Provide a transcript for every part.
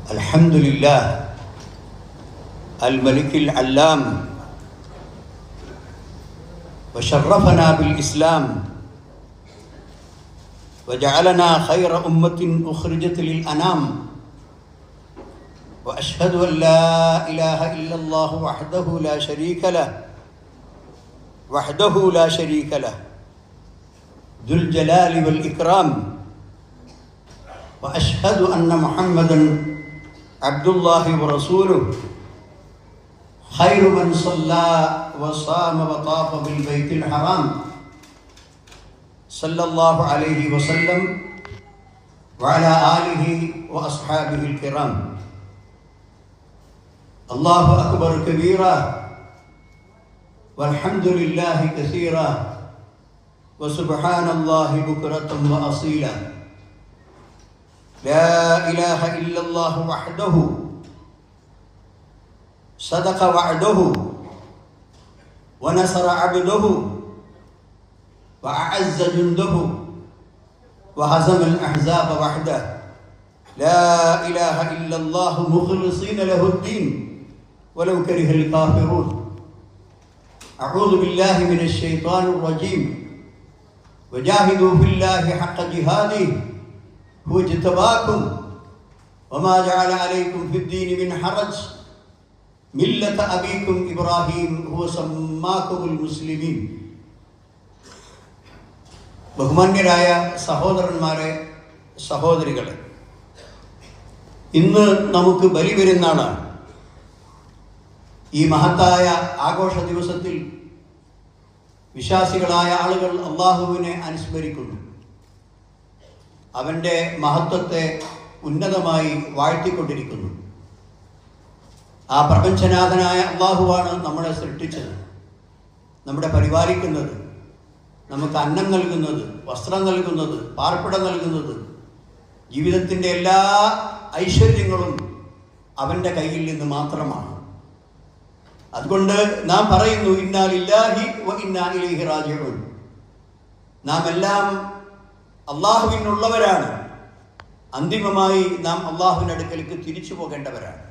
الحمد لله الملك العلام وشرفنا بالإسلام وجعلنا خير أمة أخرجت للأنام وأشهد أن لا إله إلا الله وحده لا شريك له ذو الجلال والإكرام وأشهد أن محمدًا عبد الله ورسوله خير من صلى وصام وطاف بالبيت الحرام صلى الله عليه وسلم وعلى آله وأصحابه الكرام. الله أكبر كبيرا والحمد لله كثيرا وسبحان الله بكرة وأصيلا. لا إله إلا الله وحده صدق وعده ونصر عبده وأعز جنده وهزم الأحزاب وحده. لا إله إلا الله مخلصين له الدين ولو كره الكافرون. أعوذ بالله من الشيطان الرجيم. وجاهدوا في الله حق جهاده هو اجتباكم وما جعل عليكم في الدين من حرج ملة أبيكم إبراهيم هو سماكم المسلمين. ബഹുമാന്യരായ സഹോദരന്മാരെ, സഹോദരികളെ, ഇന്ന് നമുക്ക് ബലിപെരുന്നാളാണ്. ഈ മഹത്തായ ആഘോഷ ദിവസത്തിൽ വിശ്വാസികളായ ആളുകൾ അള്ളാഹുവിനെ അനുസ്മരിക്കുന്നു. അവൻ്റെ മഹത്വത്തെ ഉന്നതമായി വാഴ്ത്തിക്കൊണ്ടിരിക്കുന്നു. ആ പ്രപഞ്ചനാഥനായ അള്ളാഹുവാണ് നമ്മളെ സൃഷ്ടിച്ചത്, നമ്മളെ പരിപാലിക്കുന്നത്, നമുക്ക് അന്നം നൽകുന്നത്, വസ്ത്രം നൽകുന്നത്, പാർപ്പിടം നൽകുന്നത്. ജീവിതത്തിൻ്റെ എല്ലാ ഐശ്വര്യങ്ങളും അവൻ്റെ കയ്യിൽ നിന്ന് മാത്രമാണ്. അതുകൊണ്ട് നാം പറയുന്നു, ഇന്നാ ലില്ലാഹി വ ഇന്നാ ഇലൈഹി റാജിഊൻ. നാം എല്ലാം അള്ളാഹുവിനുള്ളവരാണ്. അന്തിമമായി നാം അള്ളാഹുവിൻ്റെ അടുക്കലേക്ക് തിരിച്ചു പോകേണ്ടവരാണ്.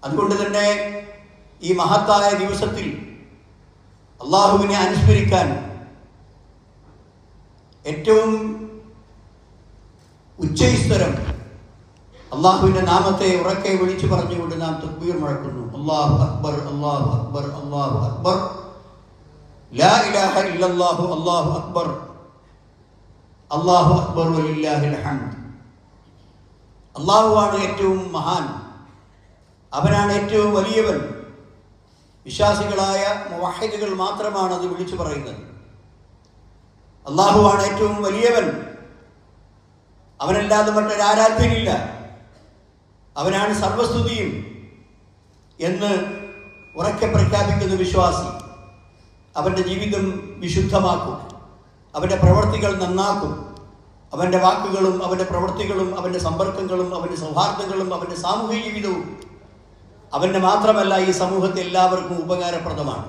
അതുകൊണ്ട് തന്നെ ഈ മഹത്തായ ദിവസത്തിൽ അള്ളാഹുവിനെ അനുസ്മരിക്കാൻ ഏറ്റവും ഉച്ചൈസ്തരം അള്ളാഹുവിൻ്റെ നാമത്തെ ഉറക്കെ വിളിച്ചു പറഞ്ഞുകൊണ്ട് നാം തക്ബീർ മുഴക്കുന്നു. അല്ലാഹു അക്ബർ, അല്ലാഹു അക്ബർ, അല്ലാഹു അക്ബർ, ലാ ഇലാഹ ഇല്ലല്ലാഹു, അല്ലാഹു അക്ബർ, അല്ലാഹു അക്ബർ വലില്ലാഹിൽ ഹംദ്. അള്ളാഹുവാണ് ഏറ്റവും മഹാൻ, അവനാണ് ഏറ്റവും വലിയവൻ. വിശ്വാസികളായ മുവഹ്ഹിദുകൾ മാത്രമാണ് അത് വിളിച്ചു പറയുന്നത്. അള്ളാഹുവാണ് ഏറ്റവും വലിയവൻ, അവനല്ലാതെ മറ്റൊരാരാധ്യനില്ല, അവനാണ് സർവസ്തുതിയും എന്ന് ഉറക്കെ പ്രഖ്യാപിക്കുന്ന വിശ്വാസി അവൻ്റെ ജീവിതം വിശുദ്ധമാക്കും, അവൻ്റെ പ്രവൃത്തികൾ നന്നാക്കും. അവൻ്റെ വാക്കുകളും അവൻ്റെ പ്രവൃത്തികളും അവൻ്റെ സമ്പർക്കങ്ങളും അവൻ്റെ സൗഹാർദ്ദങ്ങളും അവൻ്റെ സാമൂഹിക ജീവിതവും അവൻ്റെ മാത്രമല്ല, ഈ സമൂഹത്തെ എല്ലാവർക്കും ഉപകാരപ്രദമാണ്.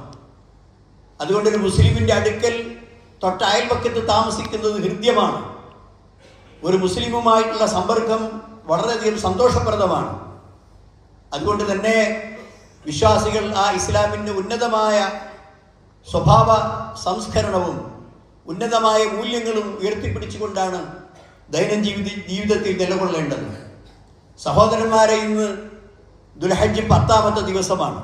അതുകൊണ്ടൊരു മുസ്ലിമിൻ്റെ അടുക്കൽ തൊട്ട അയൽപക്കത്ത് താമസിക്കുന്നത് ഹൃദ്യമാണ്. ഒരു മുസ്ലിമുമായിട്ടുള്ള സമ്പർക്കം വളരെയധികം സന്തോഷപ്രദമാണ്. അതുകൊണ്ട് തന്നെ വിശ്വാസികൾ ആ ഇസ്ലാമിൻ്റെ ഉന്നതമായ സ്വഭാവ സംസ്കരണവും ഉന്നതമായ മൂല്യങ്ങളും ഉയർത്തിപ്പിടിച്ചുകൊണ്ടാണ് ദൈനംദിന ജീവിതത്തിൽ നിലകൊള്ളേണ്ടത്. സഹോദരന്മാരെ, ഇന്ന് ദുൽഹജ്ജ് 10ാമത്തെ ദിവസമാണ്.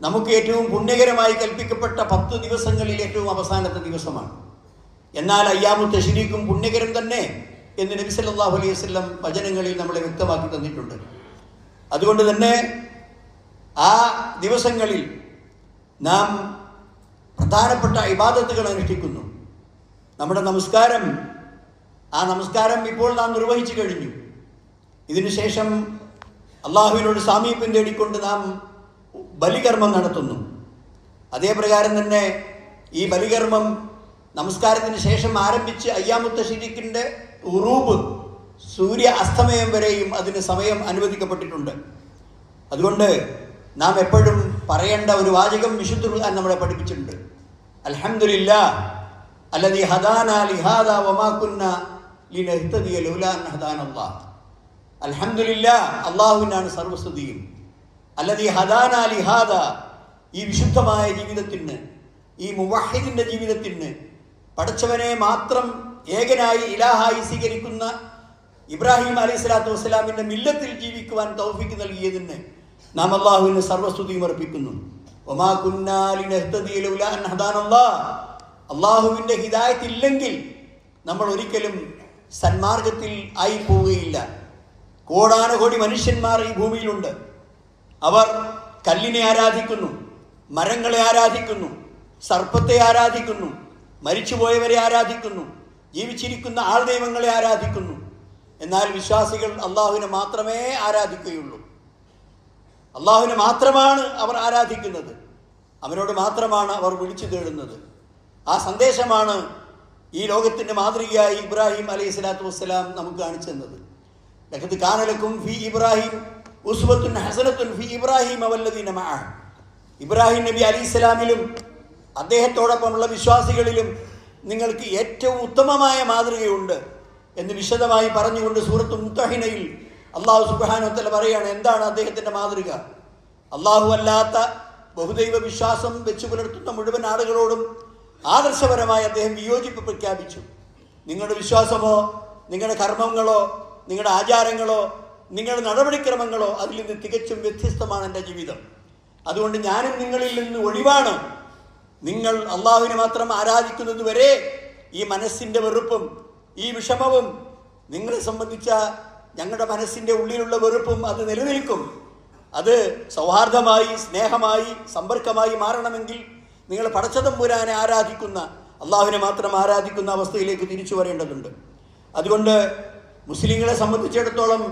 നമുക്ക് ഏറ്റവും പുണ്യകരമായി കൽപ്പിക്കപ്പെട്ട 10 ദിവസങ്ങളിൽ ഏറ്റവും അവസാനത്തെ ദിവസമാണ്. എന്നാൽ അയ്യാമു തശ്രീഖും പുണ്യകരം തന്നെ എന്ന് നബി സല്ലല്ലാഹു അലൈഹി വസല്ലം വചനങ്ങളിൽ നമ്മളെ വ്യക്തമാക്കി തന്നിട്ടുണ്ട്. അതുകൊണ്ട് തന്നെ ആ ദിവസങ്ങളിൽ നാം പ്രധാനപ്പെട്ട ഇബാദത്തുകൾ അനുഷ്ഠിക്കുന്നു. നമ്മുടെ നമസ്കാരം, ആ നമസ്കാരം ഇപ്പോൾ നാം നിർവഹിച്ചു കഴിഞ്ഞു. ഇതിനുശേഷം അള്ളാഹുവിനോട് സാമീപ്യം തേടിക്കൊണ്ട് നാം ബലികർമ്മം നടത്തുന്നു. അതേപ്രകാരം തന്നെ ഈ ബലികർമ്മം നമസ്കാരത്തിന് ശേഷം ആരംഭിച്ച് അയ്യാമു തശ്രീഖിൻ്റെ ഉറൂബ്, സൂര്യ അസ്തമയം വരെയും അതിന് സമയം അനുവദിക്കപ്പെട്ടിട്ടുണ്ട്. അതുകൊണ്ട് നാം എപ്പോഴും പറയേണ്ട ഒരു വാചകം വിശുദ്ധ ഖുർആൻ നമ്മളെ പഠിപ്പിച്ചിട്ടുണ്ട്. അൽഹംദുലില്ലാഹ് അല്ലദീ ഹദാനാ ലിഹാദാ വമാ കുന്നാ ലിനഹ്തദിയ ലൗലാ അൻ ഹദാനല്ലാഹ്. അൽഹംദുലില്ലാ, അള്ളാഹുവിനാണ് സർവസ്തുതിയും. അല്ലദീ ഹദാനാ ലിഹാദ, ഈ വിശുദ്ധമായ ജീവിതത്തിന്, ഈ മുവഹിദിന്റെ ജീവിതത്തിന്, പടച്ചവനെ മാത്രം ഏകനായി ഇലാഹായി സ്വീകരിക്കുന്ന ഇബ്രാഹിം അലൈഹിസ്സലാത്തു വസ്സലാമിന്റെ മില്ലത്തിൽ ജീവിക്കുവാൻ തൗഫീഖ് നൽകിയതിന് നാം അള്ളാഹുവിന് സർവസ്തുതിയും അർപ്പിക്കുന്നു. വമാ കുന്നാ ലിനഹ്തദിയ ലൗലാ അൻ ഹദാനല്ലാഹ്, അള്ളാഹുവിന്റെ ഹിദായത്ത് ഇല്ലെങ്കിൽ നമ്മൾ ഒരിക്കലും സന്മാർഗത്തിൽ ആയി പോവുകയില്ല. കോടാനുകോടി മനുഷ്യന്മാർ ഈ ഭൂമിയിലുണ്ട്. അവർ കല്ലിനെ ആരാധിക്കുന്നു, മരങ്ങളെ ആരാധിക്കുന്നു, സർപ്പത്തെ ആരാധിക്കുന്നു, മരിച്ചുപോയവരെ ആരാധിക്കുന്നു, ജീവിച്ചിരിക്കുന്ന ആൾ ദൈവങ്ങളെ ആരാധിക്കുന്നു. എന്നാൽ വിശ്വാസികൾ അള്ളാഹുവിനെ മാത്രമേ ആരാധിക്കുകയുള്ളൂ. അള്ളാഹുവിനെ മാത്രമാണ് അവർ ആരാധിക്കുന്നത്, അവനോട് മാത്രമാണ് അവർ വിളിച്ചു തേടുന്നത്. ആ സന്ദേശമാണ് ഈ ലോകത്തിൻ്റെ മാതൃകയായി ഇബ്രാഹിം അലൈഹി സ്വലാത്തു വസ്സലാം നമുക്ക് കാണിച്ചു തന്നത്. ലഖദ് കാന ലക്കും ഫീ ഇബ്രാഹിം ഉസ്വത്തുൻ ഹസനത്തുൻ ഫീ ഇബ്രാഹിം വല്ലദീന മഅഹ്. ഇബ്രാഹിം നബി അലൈഹിസ്സലാമിലും അദ്ദേഹത്തോടൊപ്പമുള്ള വിശ്വാസികളിലും നിങ്ങൾക്ക് ഏറ്റവും ഉത്തമമായ മാതൃകയുണ്ട് എന്ന് വിശദമായി പറഞ്ഞുകൊണ്ട് സൂറത്തുൽ മുത്തഹിനയിൽ അള്ളാഹു സുബ്ഹാനഹു വ തആല പറയാണ്, എന്താണ് അദ്ദേഹത്തിൻ്റെ മാതൃക? അള്ളാഹു അല്ലാത്ത ബഹുദൈവ വിശ്വാസം വെച്ചു പുലർത്തുന്ന മുഴുവൻ ആളുകളോടും ആദർശപരമായി അദ്ദേഹം വിയോജിപ്പ് പ്രഖ്യാപിച്ചു. നിങ്ങളുടെ വിശ്വാസമോ നിങ്ങളുടെ കർമ്മങ്ങളോ നിങ്ങളുടെ ആചാരങ്ങളോ നിങ്ങളുടെ നടപടിക്രമങ്ങളോ അതിൽ നിന്ന് തികച്ചും വ്യത്യസ്തമാണ് എൻ്റെ ജീവിതം. അതുകൊണ്ട് ഞാനും നിങ്ങളിൽ നിന്ന് ഒഴിവാണ്. നിങ്ങൾ അള്ളാഹുവിനെ മാത്രം ആരാധിക്കുന്നത് വരെ ഈ മനസ്സിൻ്റെ വെറുപ്പും ഈ വിഷമവും നിങ്ങളെ സംബന്ധിച്ച ഞങ്ങളുടെ മനസ്സിൻ്റെ ഉള്ളിലുള്ള വെറുപ്പും അത് നിലനിൽക്കും. അത് സൗഹാർദ്ദമായി, സ്നേഹമായി, സമ്പർക്കമായി മാറണമെങ്കിൽ നിങ്ങൾ പടച്ചതമ്പുരാനെ ആരാധിക്കുന്ന, അള്ളാഹുവിനെ മാത്രം ആരാധിക്കുന്ന അവസ്ഥയിലേക്ക് തിരിച്ചു വരേണ്ടതുണ്ട്. അതുകൊണ്ട് മുസ്ലിങ്ങളെ സംബന്ധിച്ചിടത്തോളം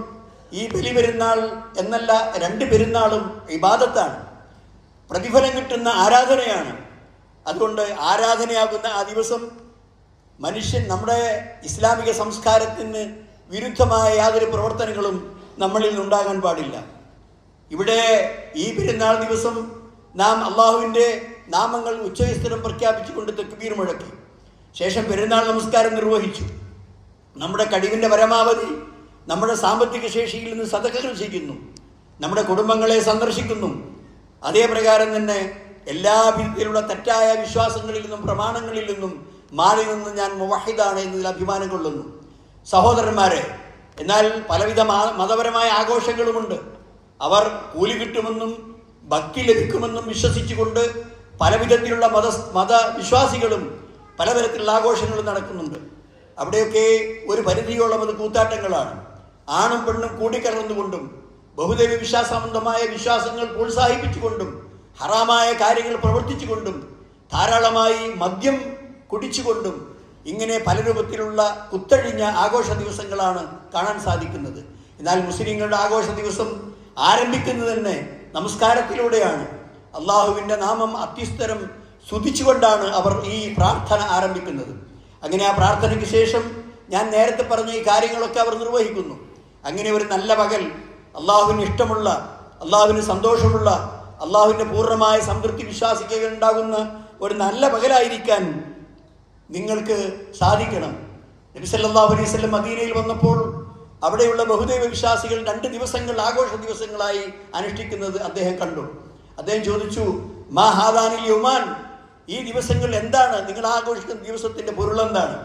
ഈ ബലി പെരുന്നാൾ എന്നല്ല, രണ്ട് പെരുന്നാളും ഇബാദത്താണ്, പ്രതിഫലം കിട്ടുന്ന ആരാധനയാണ്. അതുകൊണ്ട് ആരാധനയാകുന്ന ആ ദിവസം മനുഷ്യൻ നമ്മുടെ ഇസ്ലാമിക സംസ്കാരത്തിന് വിരുദ്ധമായ യാതൊരു പ്രവർത്തനങ്ങളും നമ്മളിൽ നിന്നുണ്ടാകാൻ പാടില്ല. ഇവിടെ ഈ പെരുന്നാൾ ദിവസം നാം അള്ളാഹുവിൻ്റെ നാമങ്ങൾ ഉച്ചസ്ഥിരം പ്രഖ്യാപിച്ചുകൊണ്ട് തക്ബീർ മുഴക്കി. ശേഷം പെരുന്നാൾ നമസ്കാരം നിർവഹിച്ചു. നമ്മുടെ കഴിവിൻ്റെ പരമാവധി നമ്മുടെ സാമ്പത്തിക ശേഷിയിൽ നിന്ന് സദഖകൾ ചെയ്യുന്നു, നമ്മുടെ കുടുംബങ്ങളെ സന്ദർശിക്കുന്നു. അതേ പ്രകാരം തന്നെ എല്ലാ വിധത്തിലുള്ള തെറ്റായ വിശ്വാസങ്ങളിൽ നിന്നും പ്രമാണങ്ങളിൽ നിന്നും മാറി നിന്ന് ഞാൻ മുവഹിദാണ് എന്നതിൽ അഭിമാനം കൊള്ളുന്നു. സഹോദരന്മാരെ, എന്നാൽ പലവിധ മതപരമായ ആഘോഷങ്ങളുമുണ്ട്. അവർ കൂലി കിട്ടുമെന്നും ഭക്തി ലഭിക്കുമെന്നും വിശ്വസിച്ചുകൊണ്ട് പലവിധത്തിലുള്ള മതവിശ്വാസികളും പലതരത്തിലുള്ള ആഘോഷങ്ങളും നടക്കുന്നുണ്ട്. അവിടെയൊക്കെ ഒരു പരിധിയോളം അത് കൂത്താട്ടങ്ങളാണ്. ആണും പെണ്ണും കൂടിക്കലർന്നുകൊണ്ടും ബഹുദൈവ വിശ്വാസസംബന്ധമായ വിശ്വാസങ്ങൾ പ്രോത്സാഹിപ്പിച്ചുകൊണ്ടും ഹറാമായ കാര്യങ്ങൾ പ്രവർത്തിച്ചുകൊണ്ടും ധാരാളമായി മദ്യം കുടിച്ചുകൊണ്ടും ഇങ്ങനെ പല രൂപത്തിലുള്ള കുത്തഴിഞ്ഞ ആഘോഷ ദിവസങ്ങളാണ് കാണാൻ സാധിക്കുന്നത്. എന്നാൽ മുസ്ലിങ്ങളുടെ ആഘോഷ ദിവസം ആരംഭിക്കുന്നത് തന്നെ നമസ്കാരത്തിലൂടെയാണ്. അള്ളാഹുവിൻ്റെ നാമം അത്യുസ്തരം സ്തുതിച്ചുകൊണ്ടാണ് അവർ ഈ പ്രാർത്ഥന ആരംഭിക്കുന്നത്. അങ്ങനെ ആ പ്രാർത്ഥനയ്ക്ക് ശേഷം ഞാൻ നേരത്തെ പറഞ്ഞ ഈ കാര്യങ്ങളൊക്കെ അവർ നിർവഹിക്കുന്നു. അങ്ങനെ ഒരു നല്ല പകൽ, അള്ളാഹുവിന് ഇഷ്ടമുള്ള, അള്ളാഹുവിന് സന്തോഷമുള്ള, അള്ളാഹുവിൻ്റെ പൂർണ്ണമായ സംതൃപ്തി വിശ്വാസിക്കുണ്ടാകുന്ന ഒരു നല്ല പകലായിരിക്കാൻ നിങ്ങൾക്ക് സാധിക്കണം. നബി സല്ലല്ലാഹു അലൈഹി വസല്ലം മദീനയിൽ വന്നപ്പോൾ അവിടെയുള്ള ബഹുദൈവ വിശ്വാസികൾ 2 ദിവസങ്ങൾ ആഘോഷ ദിവസങ്ങളായി അനുഷ്ഠിക്കുന്നത് അദ്ദേഹം കണ്ടു. അദ്ദേഹം ചോദിച്ചു, മാ ഹാദാനിൽ യൗമാൻ, ഈ ദിവസങ്ങൾ എന്താണ്, നിങ്ങൾ ആഘോഷിക്കുന്ന ദിവസത്തിൻ്റെ പൊരുളെന്താണ്?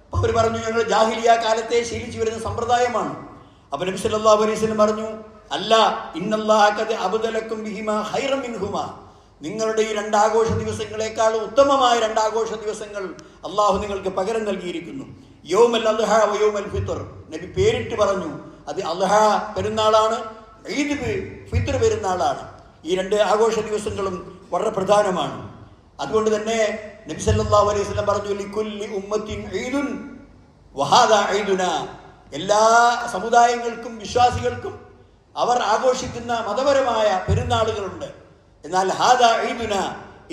അപ്പോൾ അവർ പറഞ്ഞു, ഞങ്ങൾ ജാഹിലിയ കാലത്തെ ശീലിച്ചു വരുന്ന സമ്പ്രദായമാണ്. അപ്പോൾ നബി സല്ലല്ലാഹു അലൈഹി വസല്ലം പറഞ്ഞു, അല്ല, ഇന്നല്ലാഹ ഖദ് അബ്ദലക്കും ബിഹിമാ ഖൈറൻ മിൻഹുമാ, നിങ്ങളുടെ ഈ 2 ആഘോഷ ദിവസങ്ങളെക്കാൾ ഉത്തമമായ 2 ആഘോഷ ദിവസങ്ങൾ അള്ളാഹു നിങ്ങൾക്ക് പകരം നൽകിയിരിക്കുന്നു. യൗമൽ അദ്ഹ വ യൗമൽ ഫിത്ർ, നബി പേരിട്ട് പറഞ്ഞു. അത് അദ്ഹ പെരുന്നാളാണ്, ഈദ് ഫിത്ർ പെരുന്നാളാണ്. ഈ 2 ആഘോഷ ദിവസങ്ങളും വളരെ പ്രധാനമാണ്. അതുകൊണ്ട് തന്നെ നബി സല്ലല്ലാഹു അലൈഹി വസല്ലം പറഞ്ഞു, ലികുല്ലി ഉമ്മത്തിൻ ഈദുൻ വഹാദാ ഈദുനാ, എല്ലാ സമുദായങ്ങൾക്കും വിശ്വാസികൾക്കും അവർ ആഘോഷിക്കുന്ന മതപരമായ പെരുന്നാളുകളുണ്ട്. എന്നാൽ ഹാദാ ഈദുന,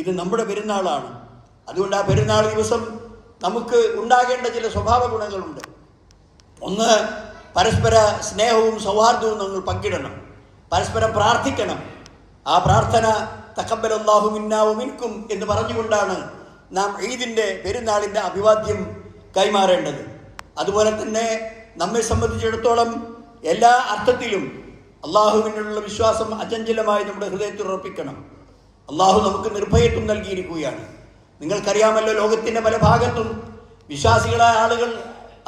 ഇത് നമ്മുടെ പെരുന്നാളാണ്. അതുകൊണ്ട് ആ പെരുന്നാൾ ദിവസം നമുക്ക് ഉണ്ടാകേണ്ട ചില സ്വഭാവ ഗുണങ്ങളുണ്ട്. ഒന്ന്, പരസ്പര സ്നേഹവും സൗഹാർദ്ദവും നമ്മൾ പങ്കിടണം, പരസ്പരം പ്രാർത്ഥിക്കണം. ആ പ്രാർത്ഥന തഖബ്ബലല്ലാഹു മിന്നാ വ മിൻകും എന്ന് പറഞ്ഞുകൊണ്ടാണ് നാം ഈദിൻ്റെ പെരുന്നാളിൻ്റെ അഭിവാദ്യം കൈമാറേണ്ടത്. അതുപോലെ തന്നെ നമ്മെ സംബന്ധിച്ചിടത്തോളം എല്ലാ അർത്ഥത്തിലും അള്ളാഹുവിനുള്ള വിശ്വാസം അചഞ്ചലമായി നമ്മുടെ ഹൃദയത്തിൽ ഉറപ്പിക്കണം. അള്ളാഹു നമുക്ക് നിർഭയത്വം നൽകിയിരിക്കുകയാണ്. നിങ്ങൾക്കറിയാമല്ലോ, ലോകത്തിൻ്റെ പല ഭാഗത്തും വിശ്വാസികളായ ആളുകൾ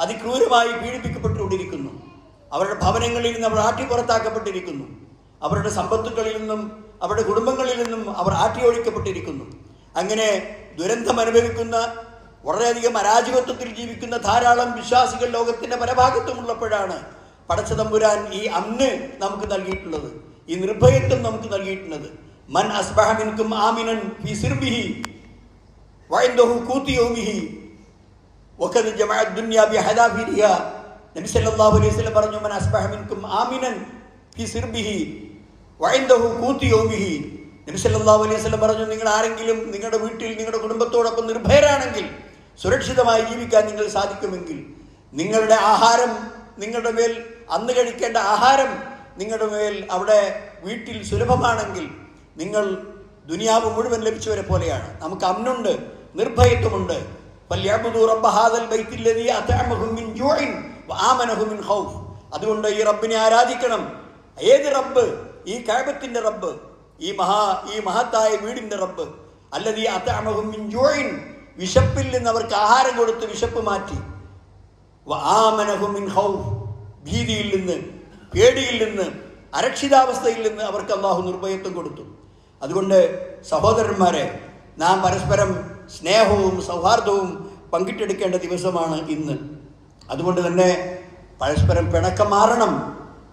അതിക്രൂരമായി പീഡിപ്പിക്കപ്പെട്ടുകൊണ്ടിരിക്കുന്നു. അവരുടെ ഭവനങ്ങളിൽ നിന്ന് അവർ ആട്ടിപ്പുറത്താക്കപ്പെട്ടിരിക്കുന്നു. അവരുടെ സമ്പത്തുകളിൽ നിന്നും അവരുടെ കുടുംബങ്ങളിൽ നിന്നും അവർ ആട്ടിയോടിക്കപ്പെട്ടിരിക്കുന്നു. അങ്ങനെ ദുരന്തം അനുഭവിക്കുന്ന, വളരെയധികം അരാജകത്വത്തിൽ ജീവിക്കുന്ന ധാരാളം വിശ്വാസികൾ ലോകത്തിൻ്റെ പല ഭാഗത്തുമുള്ളപ്പോഴാണ് പടച്ചതമ്പുരാൻ ഈ അമ്ന് നമുക്ക് നൽകിയിട്ടുള്ളത്, ഈ നിർഭയത്വം നമുക്ക് നൽകിയിട്ടുള്ളത്. മൻ അസ്ബഹ മിൻകും ആമിനൻ ഫീ സിർബിഹി വഇൻദഹു ഖൂതി യൗമിഹി വഖദ് ജമഅ ദുനിയ ബിഹദാഫിരിഹാ. നബി സല്ലല്ലാഹു അലൈഹി വസല്ലം പറഞ്ഞു, മൻ അസ്ബഹ മിൻകും ആമിനൻ ഫീ സിർബിഹി വഇൻദഹു ഖൂതി യൗമിഹി. നബി സല്ലല്ലാഹു അലൈഹി വസല്ലം പറഞ്ഞു, നിങ്ങൾ ആരെങ്കിലും നിങ്ങളുടെ വീട്ടിൽ നിങ്ങളുടെ കുടുംബത്തോടൊപ്പം നിർഭയരാണെങ്കിൽ, സുരക്ഷിതമായി ജീവിക്കാൻ നിങ്ങൾ സാധിക്കുമെങ്കിൽ, നിങ്ങളുടെ ആഹാരം നിങ്ങളുടെ മേൽ അന്ന് കഴിക്കേണ്ട ആഹാരം നിങ്ങളുടെ മേൽ അവിടെ വീട്ടിൽ സുലഭമാണെങ്കിൽ, നിങ്ങൾ ദുനിയാവ് മുഴുവൻ ലഭിച്ചവരെ പോലെയാണ്. നമുക്ക് അമ്നുണ്ട്, നിർഭയത്വമുണ്ട്. അതുകൊണ്ട് ഈ റബ്ബിനെ ആരാധിക്കണം. ഏത് റബ്ബ്? ഈ കഅബത്തിന്റെ റബ്ബ്, ഈ മഹത്തായ വീടിന്റെ റബ്ബ്. അല്ലദീ അത്അമഹും മിൻ ജൂഇൻ, വിശപ്പിൽ നിന്ന് അവർക്ക് ആഹാരം കൊടുത്ത് വിശപ്പ് മാറ്റി. വആമനഹും മിൻ ഖൗഫ്, ഭീതിയിൽ നിന്ന്, പേടിയിൽ നിന്ന്, അരക്ഷിതാവസ്ഥയിൽ നിന്ന് അവർക്ക് അല്ലാഹു നിർഭയത്വം കൊടുത്തു. അതുകൊണ്ട് സഹോദരന്മാരെ, നാം പരസ്പരം സ്നേഹവും സൗഹാർദ്ദവും പങ്കിട്ടെടുക്കേണ്ട ദിവസമാണ് ഇന്ന്. അതുകൊണ്ട് തന്നെ പരസ്പരം പിണക്കം മാറണം.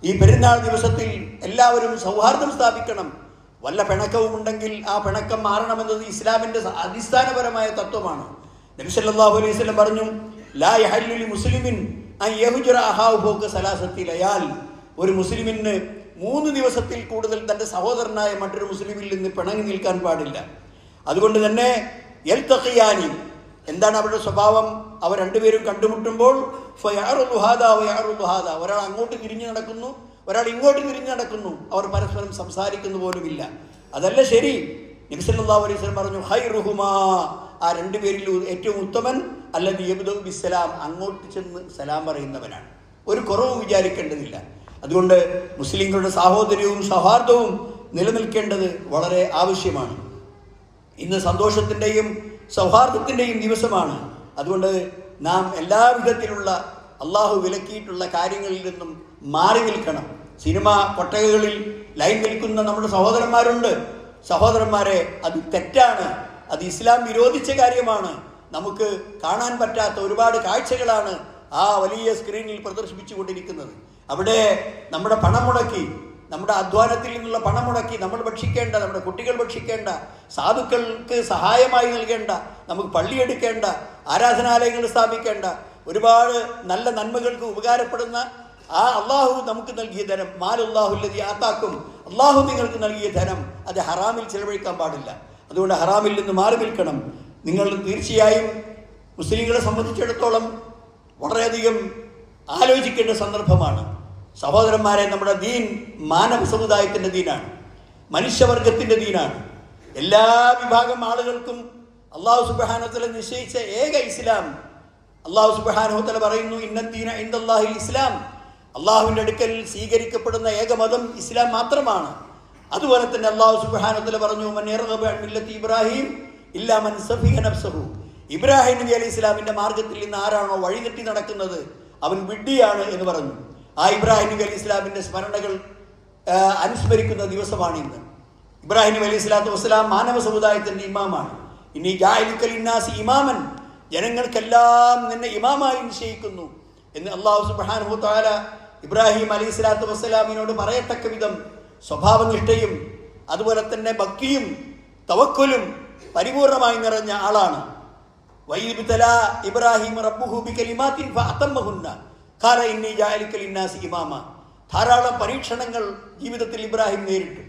ഈ പെരുന്നാൾ ദിവസത്തിൽ എല്ലാവരും സൗഹാർദ്ദം സ്ഥാപിക്കണം. വല്ല പിണക്കവും ഉണ്ടെങ്കിൽ ആ പിണക്കം മാറണമെന്നത് ഇസ്ലാമിൻ്റെ അടിസ്ഥാനപരമായ തത്വമാണ്. നബി സല്ലല്ലാഹു അലൈഹി വസല്ലം പറഞ്ഞു, ലാ യഹല്ലു ലിമുസ്ലിമിൻ അൻ യഹ്ജുറ അഹാഹു ഫൗക സലാസത്തി ലയാൽ. ഒരു മുസ്ലിമിന് 3 ദിവസത്തിൽ കൂടുതൽ തൻ്റെ സഹോദരനായ മറ്റൊരു മുസ്ലിമിൽ നിന്ന് പിണങ്ങി നിൽക്കാൻ പാടില്ല. അതുകൊണ്ട് തന്നെ യൽതഖിയാനി, എന്താണ് അവരുടെ സ്വഭാവം? അവർ രണ്ടുപേരും കണ്ടുമുട്ടുമ്പോൾ ഒരാൾ അങ്ങോട്ട് തിരിഞ്ഞു നടക്കുന്നു, ഒരാൾ ഇങ്ങോട്ട് തിരിഞ്ഞു നടക്കുന്നു, അവർ പരസ്പരം സംസാരിക്കുന്നു പോലുമില്ല. അതല്ല ശരി. നബി സല്ലല്ലാഹു അലൈഹി വസല്ലം പറഞ്ഞു, ഖൈറുഹുമാ, ആ രണ്ടുപേരിൽ ഏറ്റവും ഉത്തമൻ അല്ലദീ യബ്ദഉ ബിസ്സലാം, അങ്ങോട്ട് ചെന്ന് സലാം പറയുന്നവനാണ്. ഒരു കുറവും വിചാരിക്കേണ്ടതില്ല. അതുകൊണ്ട് മുസ്ലിങ്ങളുടെ സാഹോദര്യവും സൗഹാർദ്ദവും നിലനിൽക്കേണ്ടത് വളരെ ആവശ്യമാണ്. ഇന്ന് സന്തോഷത്തിൻ്റെയും സൗഹാർദ്ദത്തിൻ്റെയും ദിവസമാണ്. അതുകൊണ്ട് നാം എല്ലാ വിധത്തിലുള്ള അള്ളാഹു വിലക്കിയിട്ടുള്ള കാര്യങ്ങളിൽ നിന്നും മാറി നിൽക്കണം. സിനിമ കൊട്ടകകളിൽ ലൈൻ നിൽക്കുന്ന നമ്മുടെ സഹോദരന്മാരുണ്ട്. സഹോദരന്മാരെ, അത് തെറ്റാണ്. അത് ഇസ്ലാം വിരോധിച്ച കാര്യമാണ്. നമുക്ക് കാണാൻ പറ്റാത്ത ഒരുപാട് കാഴ്ചകളാണ് ആ വലിയ സ്ക്രീനിൽ പ്രദർശിപ്പിച്ചു കൊണ്ടിരിക്കുന്നത്. അവിടെ നമ്മുടെ പണം മുടക്കി, നമ്മുടെ അധ്വാനത്തിൽ നിന്നുള്ള പണം മുടക്കി നമ്മൾ ഭക്ഷിക്കേണ്ട, നമ്മുടെ കുട്ടികൾ ഭക്ഷിക്കേണ്ട, സാധുക്കൾക്ക് സഹായമായി നൽകേണ്ട, നമുക്ക് പള്ളിയെടുക്കേണ്ട, ആരാധനാലയങ്ങൾ സ്ഥാപിക്കേണ്ട, ഒരുപാട് നല്ല നന്മകൾക്ക് ഉപകാരപ്പെടുന്ന ആ അള്ളാഹു നമുക്ക് നൽകിയ ധനം, മാലുല്ലാഹുല്ലദീ ആതാക്കും, അള്ളാഹു നിങ്ങൾക്ക് നൽകിയ ധനം അത് ഹറാമിൽ ചെലവഴിക്കാൻ പാടില്ല. അതുകൊണ്ട് ഹറാമിൽ നിന്ന് മാറി നിൽക്കണം. നിങ്ങൾ തീർച്ചയായും മുസ്ലിങ്ങളെ സംബന്ധിച്ചിടത്തോളം വളരെയധികം ആലോചിക്കേണ്ട സന്ദർഭമാണ്. സഹോദരന്മാരെ, നമ്മുടെ ദീൻ മാനവ സമുദായത്തിൻ്റെ ദീനാണ്, മനുഷ്യവർഗത്തിൻ്റെ ദീനാണ്. എല്ലാ വിഭാഗം ആളുകൾക്കും അള്ളാഹു സുബ്ഹാനഹു വ തആല നിശ്ചയിച്ച ഏക ഇസ്ലാം. അള്ളാഹു സുബ്ഹാനഹു വ തആല പറയുന്നു, ഇന്നദ്ദീന ഇൻദല്ലാഹിൽ ഇസ്ലാം, അള്ളാഹുവിൻ്റെ അടുക്കൽ സ്വീകരിക്കപ്പെടുന്ന ഏക മതം ഇസ്ലാം മാത്രമാണ്. അതുപോലെ തന്നെ അള്ളാഹു സുബ്ഹാനഹു വ തആല പറഞ്ഞു, മൻ യർഗബു അൻ മില്ലത്തി ഇബ്രാഹിം ഇല്ലാ മൻ സഫിഹ നഫ്സഹു. ഇബ്രാഹിം നബി അലൈഹി ഇസ്ലാമിൻ്റെ മാർഗത്തിൽ നിന്ന് ആരാണോ വഴിതെറ്റി നടക്കുന്നത് അവൻ വിഡ്ഢിയാണ് എന്ന് പറഞ്ഞു. ആ ഇബ്രാഹിം നബി അലൈഹി ഇസ്ലാമിൻ്റെ സ്മരണകൾ അനുസ്മരിക്കുന്ന ദിവസമാണ് ഇന്ന്. ഇബ്രാഹിം നബി അലൈഹി സ്വലാത്തു വസ്സലാം മാനവ സമുദായത്തിൻ്റെ ഇമാമാണ്. ഇനി ജാഇലുക ലിന്നാസി ഇമാമൻ, ജനങ്ങൾക്കെല്ലാം നിന്നെ ഇമാമായി നിശ്ചയിക്കുന്നു എന്ന് അള്ളാഹു സുബ്ഹാനഹു വ തആല ഇബ്രാഹിം അലൈഹി സ്വലാത്തു വസ്സലാമിനോട് പറയത്തക്ക വിധം സ്വഭാവനിഷ്ഠയും അതുപോലെ തന്നെ ഭക്തിയും തവക്കുലും പരിപൂർണമായി നിറഞ്ഞ ആളാണ്. വഇബ്തലാ ഇബ്രാഹിം റബ്ബുഹു ബികലിമാത്തിൻ ഫഅതമ്മഹുന്ന ഖാല ഇന്നി ജാഇലുക ലിന്നാസി ഇമാമ. ധാരാളം പരീക്ഷണങ്ങൾ ജീവിതത്തിൽ ഇബ്രാഹിം നേരിട്ടു.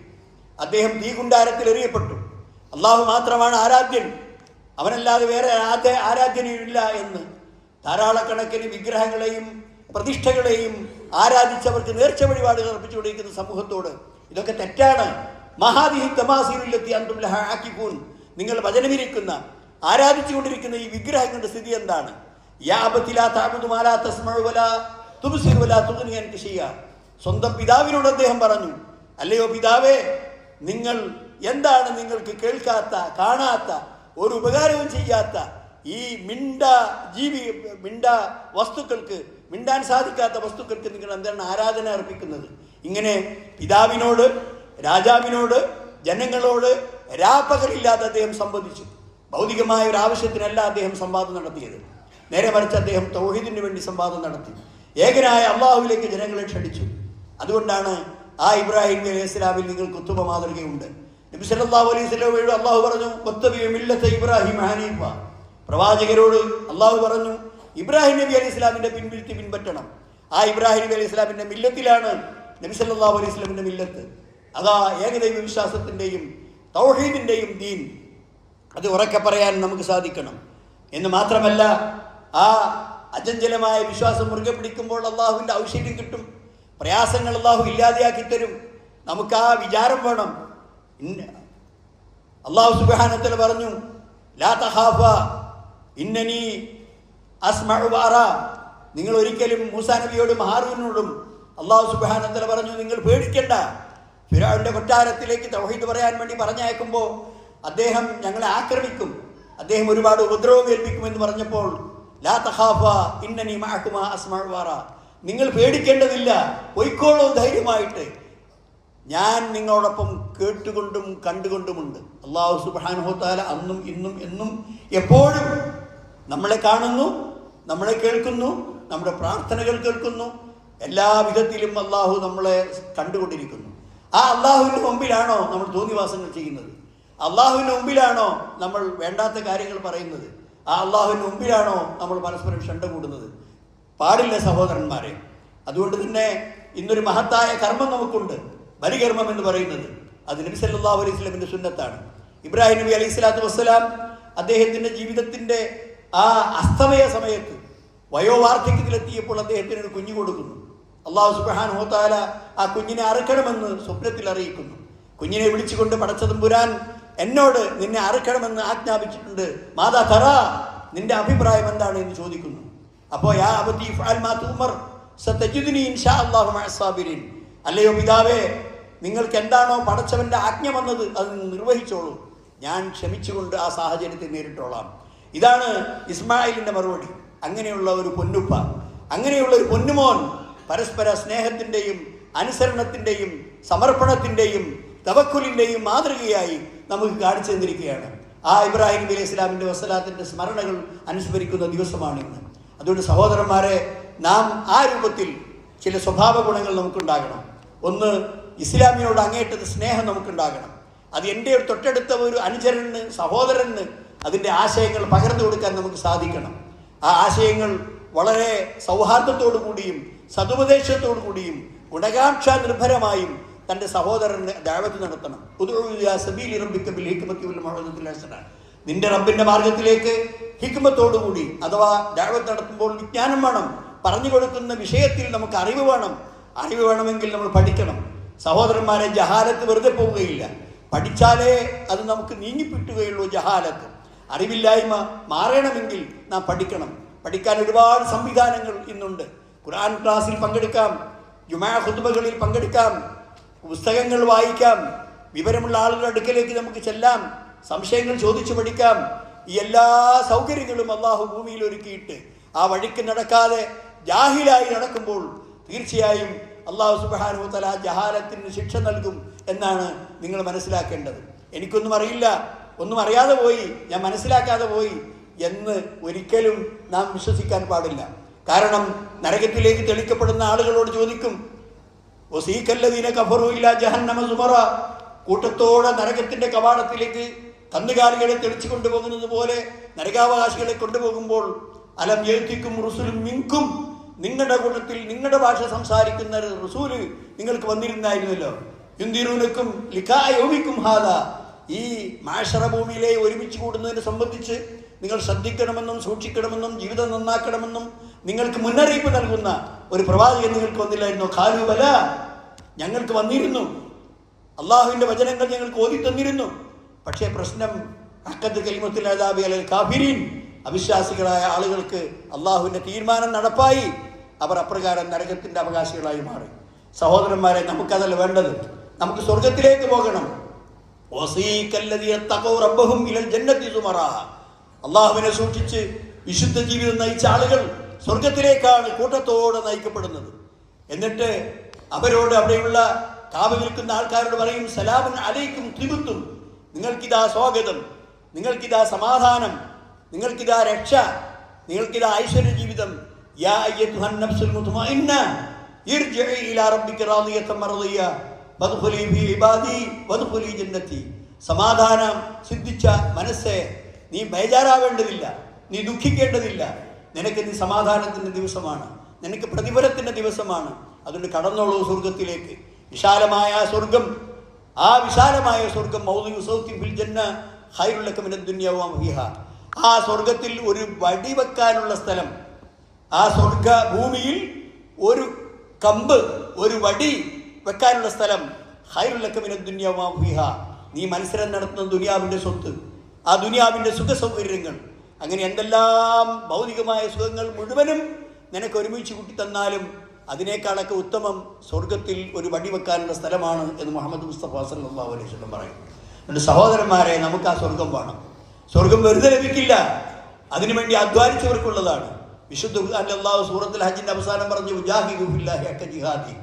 അദ്ദേഹം തീകുണ്ടാരത്തിൽ എറിയപ്പെട്ടു. അള്ളാഹു മാത്രമാണ് ആരാധ്യൻ, അവനല്ലാതെ വേറെ ആരാധ്യനില്ല എന്ന് ധാരാളക്കണക്കിന് വിഗ്രഹങ്ങളെയും പ്രതിഷ്ഠകളെയും ആരാധിച്ചവർക്ക് നേർച്ച വഴിപാടുകൾ അർപ്പിച്ചുകൊണ്ടിരിക്കുന്ന സമൂഹത്തോട് ഇതൊക്കെ തെറ്റാണ്. മഹാദിഹി തമാസീലുല്ലത്തി അൻതും ലഹാ ആകിഫൂൻ, നിങ്ങൾ വചനമിരിക്കുന്ന ആരാധിച്ചുകൊണ്ടിരിക്കുന്ന ഈ വിഗ്രഹങ്ങളുടെ സ്ഥിതി എന്താണ്? യാ അബതി ലാ തഅബുദു മാ ലാ തസ്മഉ വലാ തുബ്സിറു വലാ തുഗ്നി അൻക ശൈഅ. സ്വന്തം പിതാവിനോട് അദ്ദേഹം പറഞ്ഞു, അല്ലയോ പിതാവേ, നിങ്ങൾ എന്താണ് നിങ്ങൾക്ക് കേൾക്കാത്ത, കാണാത്ത, ഒരു ഉപകാരവും ചെയ്യാത്ത ഈ വസ്തുക്കൾക്ക്, മിണ്ടാൻ സാധിക്കാത്ത വസ്തുക്കൾക്ക് നിങ്ങൾ എന്താണ് ആരാധന അർപ്പിക്കുന്നത്? ഇങ്ങനെ പിതാവിനോട്, രാജാവിനോട്, ജനങ്ങളോട് രാപ്പകലില്ലാതെ അദ്ദേഹം സംവദിച്ചു. ഭൗതികമായ ഒരു ആവശ്യത്തിനല്ല അദ്ദേഹം സംവാദം നടത്തിയത്. നേരെ മറിച്ച് അദ്ദേഹം തൗഹീദിന് വേണ്ടി സംവാദം നടത്തി. ഏകനായ അള്ളാഹുവിലേക്ക് ജനങ്ങളെ ക്ഷണിച്ചു. അതുകൊണ്ടാണ് ആ ഇബ്രാഹിം നബി അലൈഹി സ്വലാമിൽ നിങ്ങൾക്ക് ഉത്തമ മാതൃകയുണ്ട്. നബി സല്ലല്ലാഹു അലൈഹി വസല്ലം അള്ളാഹു പറഞ്ഞു, വത്തബിഉ മില്ലത ഇബ്രാഹിം ഹനീഫ. പ്രവാചകരോട് അള്ളാഹു പറഞ്ഞു, ഇബ്രാഹിം നബി അലൈഹി സ്വലാമിന്റെ പിൻപറ്റണം. ആ ഇബ്രാഹിം നബി അലൈഹി സ്വലാമിന്റെ മില്ലത്തിലാണ് നബി സല്ലല്ലാഹു അലൈഹി വസല്ലമിന്റെ മില്ലത്ത്. അതാ ഏകദൈവ വിശ്വാസത്തിന്റെയും തൗഹീദിന്റെയും ദീൻ. അത് ഉറക്കെ പറയാൻ നമുക്ക് സാധിക്കണം. എന്ന് മാത്രമല്ല, ആ അചഞ്ചലമായ വിശ്വാസം മുറുകെ പിടിക്കുമ്പോൾ അള്ളാഹുവിന്റെ ഔഷധ്യം കിട്ടും. പ്രയാസങ്ങൾ അള്ളാഹു ഇല്ലാതെയാക്കി തരും. നമുക്ക് ആ വിചാരം വേണം. അള്ളാഹു സുബ്ഹാനഹു വ തആല പറഞ്ഞു, ലാ തഖാഫ ഇന്നനി അസ്മഉ വഅറ. നിങ്ങൾ ഒരിക്കലും മൂസാ നബിയോടും ഹാറൂനോടും അള്ളാഹു സുബ്ഹാനഹു വ തആല പറഞ്ഞു, നിങ്ങൾ പേടിക്കണ്ട. ഫിർഔന്റെ കൊട്ടാരത്തിലേക്ക് തൗഹീദ് പറയാൻ വേണ്ടി പറഞ്ഞയക്കുമ്പോൾ അദ്ദേഹം ഞങ്ങളെ ആക്രമിക്കും, അദ്ദേഹം ഒരുപാട് ഉപദ്രവം ഏൽപ്പിക്കുമെന്ന് പറഞ്ഞപ്പോൾ ലാ തഖാഫ ഇന്നനി മഅകുമാ അസ്മഉ വഅറ, നിങ്ങൾ പേടിക്കേണ്ടതില്ല, പൊയ്ക്കോളൂ ധൈര്യമായിട്ട്, ഞാൻ നിങ്ങളോടൊപ്പം കേട്ടുകൊണ്ടും കണ്ടുകൊണ്ടുമുണ്ട്. അല്ലാഹു സുബ്ഹാനഹു വ തആല അന്നും ഇന്നും എന്നും എപ്പോഴും നമ്മളെ കാണുന്നു, നമ്മളെ കേൾക്കുന്നു, നമ്മുടെ പ്രാർത്ഥനകൾ കേൾക്കുന്നു. എല്ലാ വിധത്തിലും അല്ലാഹു നമ്മളെ കണ്ടുകൊണ്ടിരിക്കുന്നു. ആ അല്ലാഹുവിന്റെ മുമ്പിലാണോ നമ്മൾ തോന്നിവാസങ്ങൾ ചെയ്യുന്നത്? അള്ളാഹുവിന് മുമ്പിലാണോ നമ്മൾ വേണ്ടാത്ത കാര്യങ്ങൾ പറയുന്നത്? ആ അള്ളാഹുവിന് മുമ്പിലാണോ നമ്മൾ പരസ്പരം ഷണ്ട കൂടുന്നത്? പാടില്ല സഹോദരന്മാരെ. അതുകൊണ്ട് തന്നെ ഇന്നൊരു മഹത്തായ കർമ്മം നമുക്കുണ്ട്, ബലികർമ്മം എന്ന് പറയുന്നത്. അത് നബി സല്ലല്ലാഹു അലൈഹി വസല്ലമിന്റെ സുന്നത്താണ്. ഇബ്രാഹിം നബി അലൈഹി സ്വലാത്തു വസ്സലാം അദ്ദേഹത്തിന്റെ ജീവിതത്തിന്റെ ആ അസ്തമയ സമയത്ത് വയോവാർദ്ധക്യത്തിലെത്തിയപ്പോൾ അദ്ദേഹത്തിന് ഒരു കുഞ്ഞു കൊടുക്കുന്നു. അല്ലാഹു സുബ്ഹാനഹു വ തആല ആ കുഞ്ഞിനെ അറുക്കണമെന്ന് സ്വപ്നത്തിൽ അറിയിക്കുന്നു. കുഞ്ഞിനെ വിളിച്ചുകൊണ്ട് പടച്ചതമ്പുരാൻ എന്നോട് നിന്നെ അറുക്കണമെന്ന് ആജ്ഞാപിച്ചിട്ടുണ്ട്. മാതാ തറ, നിന്റെ അഭിപ്രായം എന്താണ് എന്ന് ചോദിക്കുന്നു. അപ്പോൾ യാ അബതി ഫഅൽ മാ തുമർ സതജിദുനി ഇൻഷാ അല്ലാഹു മഅ സാബിരീൻ. അല്ലയോ പിതാവേ, നിങ്ങൾക്ക് എന്താണോ പടച്ചവന്റെ ആജ്ഞ വന്നത് അത് നിർവഹിച്ചോളൂ, ഞാൻ ക്ഷമിച്ചുകൊണ്ട് ആ സാഹചര്യത്തെ നേരിട്ടോളാം. ഇതാണ് ഇസ്മായിലിന്റെ മറുപടി. അങ്ങനെയുള്ള ഒരു പൊന്നുപ്പ, അങ്ങനെയുള്ള ഒരു പൊന്നുമോൻ പരസ്പര സ്നേഹത്തിന്റെയും അനുസരണത്തിന്റെയും സമർപ്പണത്തിന്റെയും തവക്കുലിന്റെയും മാതൃകയായി നമുക്ക് കാണിച്ചു തന്നിരിക്കുകയാണ്. ആ ഇബ്രാഹിം നബി അലൈഹി സ്വലാമിന്റെ വസ്സലാത്തിന്റെ സ്മരണകൾ അനുസ്മരിക്കുന്ന ദിവസമാണ് ഇന്ന്. അതുകൊണ്ട് സഹോദരന്മാരെ, നാം ആ രൂപത്തിൽ ചില സ്വഭാവ ഗുണങ്ങൾ നമുക്കുണ്ടാകണം. ഒന്ന്, ഇസ്ലാമിനോട് അങ്ങേറ്റത് സ്നേഹം നമുക്കുണ്ടാകണം. അത് എൻ്റെ തൊട്ടടുത്ത ഒരു അനുചരന്, സഹോദരന് അതിൻ്റെ ആശയങ്ങൾ പകർന്നു കൊടുക്കാൻ നമുക്ക് സാധിക്കണം. ആ ആശയങ്ങൾ വളരെ സൗഹാർദ്ദത്തോടു കൂടിയും സതുപദേശത്തോടു കൂടിയും ഗുണകാംക്ഷ നിർഭരമായും തൻ്റെ സഹോദരന് ദഅവത്ത് നടത്തണം. നിന്റെ റബ്ബിന്റെ മാർഗത്തിലേക്ക് ഹിക്മത്തോടുകൂടി, അഥവാ ദഅവത്ത് നടത്തുമ്പോൾ വിജ്ഞാനം വേണം. പറഞ്ഞു കൊടുക്കുന്ന വിഷയത്തിൽ നമുക്ക് അറിവ് വേണം. അറിവ് വേണമെങ്കിൽ നമ്മൾ പഠിക്കണം. സഹോദരന്മാരെ, ജഹാലത്ത് വെറുതെ പോവുകയില്ല. പഠിച്ചാലേ അത് നമുക്ക് നീങ്ങിപ്പിട്ടുകയുള്ളൂ. ജഹാലത്ത്, അറിവില്ലായ്മ മാറണമെങ്കിൽ നാം പഠിക്കണം. പഠിക്കാൻ ഒരുപാട് സംവിധാനങ്ങൾ ഇന്നുണ്ട്. ഖുർആൻ ക്ലാസ്സിൽ പങ്കെടുക്കാം, ജുമാ ഖുത്ബകളിൽ പങ്കെടുക്കാം, പുസ്തകങ്ങൾ വായിക്കാം, വിവരമുള്ള ആളുകളുടെ അടുക്കലേക്ക് നമുക്ക് ചെല്ലാം, സംശയങ്ങൾ ചോദിച്ചു പഠിക്കാം. ഈ എല്ലാ സൗകര്യങ്ങളും അള്ളാഹു ഭൂമിയിൽ ഒരുക്കിയിട്ട് ആ വഴിക്ക് നടക്കാതെ ജാഹിലായി നടക്കുമ്പോൾ തീർച്ചയായും അള്ളാഹു സുബ്ഹാനഹു വ തആല ജഹാലത്തിന് ശിക്ഷ നൽകും എന്നാണ് നിങ്ങൾ മനസ്സിലാക്കേണ്ടത്. എനിക്കൊന്നും അറിയില്ല, ഒന്നും അറിയാതെ പോയി, ഞാൻ മനസ്സിലാക്കാതെ പോയി എന്ന് ഒരിക്കലും നാം വിശ്വസിക്കാൻ പാടില്ല. കാരണം നരകത്തിലേക്ക് തെളിക്കപ്പെടുന്ന ആളുകളോട് ചോദിക്കും, വസീകല്ലദീന കഫറൂ ഇലാ ജഹന്നമ സുമറ, കൂട്ടത്തോടെ നരകത്തിന്റെ കവാടത്തിലേക്ക് കന്നുകാലികളെ തെളിച്ചു കൊണ്ടുപോകുന്നത് പോലെ നരകാവകാശികളെ കൊണ്ടുപോകുമ്പോൾ അലം യഅതികും റുസുലുൻ മിൻകും, നിങ്ങളുടെ കൂട്ടത്തിൽ നിങ്ങളുടെ ഭാഷ സംസാരിക്കുന്ന റസൂല് നിങ്ങൾക്ക് വന്നിരുന്നായിരുന്നല്ലോ. യുൻദിറൂനക്കും ലിഖാ യൗമിക്കും ഹാദാ, ഈ മാശറ ഭൂമിയിലെ ഒരുമിച്ച് കൂടുന്നതിനെ സംബന്ധിച്ച് നിങ്ങൾ ശ്രദ്ധിക്കണമെന്നും സൂക്ഷിക്കണമെന്നും ജീവിതം നന്നാക്കണമെന്നും നിങ്ങൾക്ക് മുന്നറിയിപ്പ് നൽകുന്ന ഒരു പ്രവാചകൻ നിങ്ങൾക്ക് വന്നില്ലായിരുന്നോ? ഖാലൂ ബല, ഞങ്ങൾക്ക് വന്നിരുന്നു, അള്ളാഹുവിന്റെ വചനങ്ങൾ ഞങ്ങൾക്ക് ഓതി തന്നിരുന്നു. പക്ഷേ പ്രശ്നം ഹഖത്ത് കലിമത്തുൽ അദാബി അലൽ കാഫിരീൻ, അവിശ്വാസികളായ ആളുകൾക്ക് അള്ളാഹുവിന്റെ തീരുമാനം നടപ്പായി. അവർ അപ്രകാരം നരകത്തിന്റെ അവകാശികളായി മാറി. സഹോദരന്മാരെ, നമുക്കതല്ല വേണ്ടത്. നമുക്ക് സ്വർഗത്തിലേക്ക് പോകണം. അള്ളാഹുവിനെ സൂക്ഷിച്ച് വിശുദ്ധ ജീവിതം നയിച്ച ആളുകൾ സ്വർഗത്തിലേക്കാണ് കൂട്ടത്തോടെ നയിക്കപ്പെടുന്നത്. എന്നിട്ട് അവരോട് അവിടെയുള്ള കാവ നിൽക്കുന്ന ആൾക്കാരോട് പറയും, സലാമുൻ അലൈക്കും തിബുത്തും, നിങ്ങൾക്കിതാ സ്വാഗതം, നിങ്ങൾക്കിതാ സമാധാനം, നിങ്ങൾക്കിതാ രക്ഷ, നിങ്ങൾക്കിതാ ഐശ്വര്യ ജീവിതം. യാ അയ്യത്തുഹൻ നഫ്സുൽ മുത്മഇന്ന ഇർജിഇ ഇലാ റബ്ബിക റാദിയതൻ മർദിയ വദ്ഖുലി ഫീ ഇബാദി വദ്ഖുലി ജന്നതി. സമാധാനം സിദ്ധിച്ച മനസ്സേ, നീ ബേജാറാവേണ്ടതില്ല, നീ ദുഃഖിക്കേണ്ടതില്ല. നിനക്ക് നീ സമാധാനത്തിൻ്റെ ദിവസമാണ്, നിനക്ക് പ്രതിഫലത്തിൻ്റെ ദിവസമാണ്. അതുകൊണ്ട് കടന്നോളൂ സ്വർഗത്തിലേക്ക്. വിശാലമായ സ്വർഗം, ആ വിശാലമായ സ്വർഗം മൗദിഉ സൗത്തിൻ ഫിൽ ജന്ന ഖൈറുൽ ലക മിനദ് ദുനിയ വമാ ഫീഹാ. ആ സ്വർഗത്തിൽ ഒരു വടി വെക്കാനുള്ള സ്ഥലം, ആ സ്വർഗ ഭൂമിയിൽ ഒരു കമ്പ്, ഒരു വടി വെക്കാനുള്ള സ്ഥലം, ഖൈറുൽ ലക മിനദ് ദുനിയ വമാ ഫീഹാ. നീ മത്സരം നടത്തുന്ന ദുനിയാവിൻ്റെ സ്വത്ത്, ആ ദുനിയാവിൻ്റെ സുഖ സൗകര്യങ്ങൾ, അങ്ങനെ എന്തെല്ലാം ഭൗതികമായ സുഖങ്ങൾ മുഴുവനും നിനക്ക് ഒരുമിച്ച് കൂട്ടിത്തന്നാലും അതിനേക്കാളൊക്കെ ഉത്തമം സ്വർഗത്തിൽ ഒരു വടി വെക്കാനുള്ള സ്ഥലമാണ് എന്ന് മുഹമ്മദ് മുസ്തഫ സല്ലല്ലാഹു അലൈഹി വസല്ലം പറയും. എൻ്റെ സഹോദരന്മാരെ, നമുക്ക് ആ സ്വർഗം വേണം. സ്വർഗം വെറുതെ ലഭിക്കില്ല, അതിനുവേണ്ടി അധ്വാനിച്ചവർക്കുള്ളതാണ്. വിശുദ്ധ അല്ലാഹു സൂറത്തുൽ ഹജ്ജിന്റെ അവസാനം പറഞ്ഞു, ജാഹിദു ഫില്ലാഹി ഹഖ ജിഹാദി.